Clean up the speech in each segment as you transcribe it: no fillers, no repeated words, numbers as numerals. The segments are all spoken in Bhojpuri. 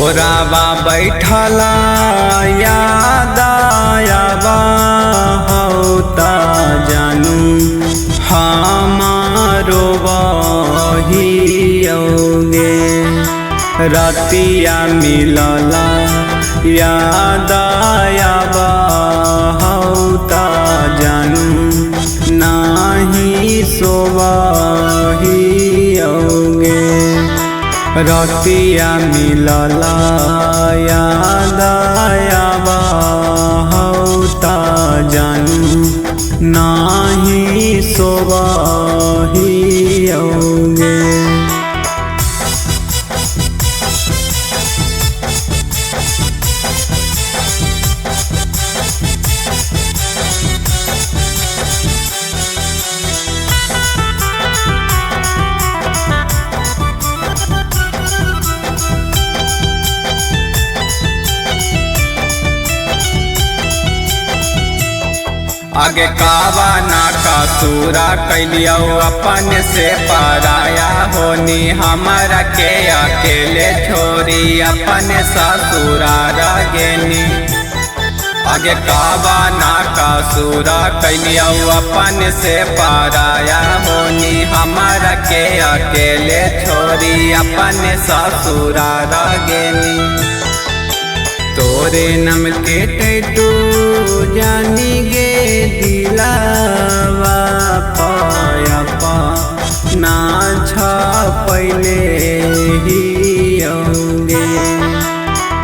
कोराबा बैठला याद आयाबा हौता जानू हमारो बहियोगे रतिया मिलला याद आयाबा हौता जानू नाही सोबहियोगे रतिया मिलला याद आयाबा हौता जानू नाही सोबहियोगे। आगे कावा ना कसूरा कैलियो अपन से पराया होनी हमारा के अकेले छोरी अपन ससुरा रगेनी। आगे कावा ना कसूरा कैलियो अपन से पराया होनी हमारा के अकेले छोरी अपन ससुरा रगेनी। तोरे नम के टैटू जानी गे दिलावा पाया पा ना छापैले ही होंगे।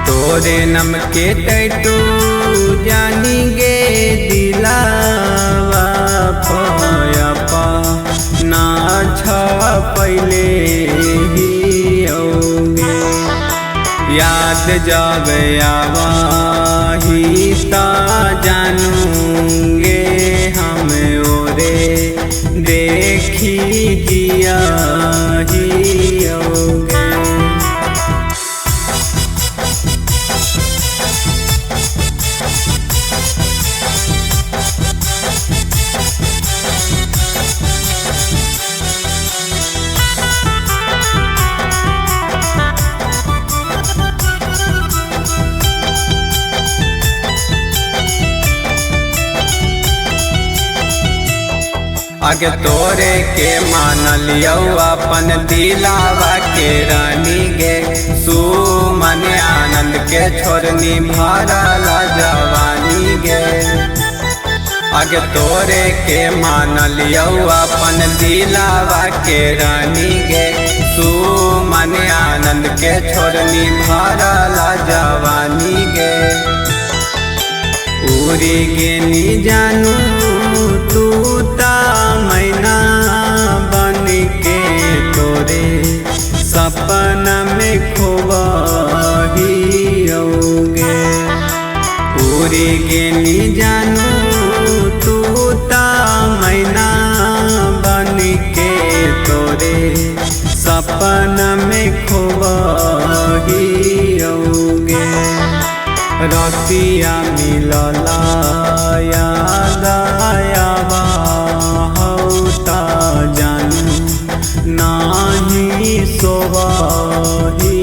तोरे नम के टैटू जानी गे दिलावा पाया पा ना छापैले ही होंगे। याद जब आवाही ता जानूंगे हम ओरे देखी जिया ही होगे। आगे तोरे के मान लियो अपन दिलावा के रानी गे सुमन आनंद के छोड़नी भरला जवानी गे। आगे तोरे के मान लियो अपन दिलावा के रानी गे सुमन आनंद के छोड़नी भरला जवानी गे। उड़ी गेनी जानू तू ता मैना बन के तोरे सपना में खोबहियोगे। उड़ी गेनी जानू तू ता मैना बन के तोरे सपना में खोबहियोगे। रतिया मिलला याद आयाबा हौता जानू नाही सोबहियोगे।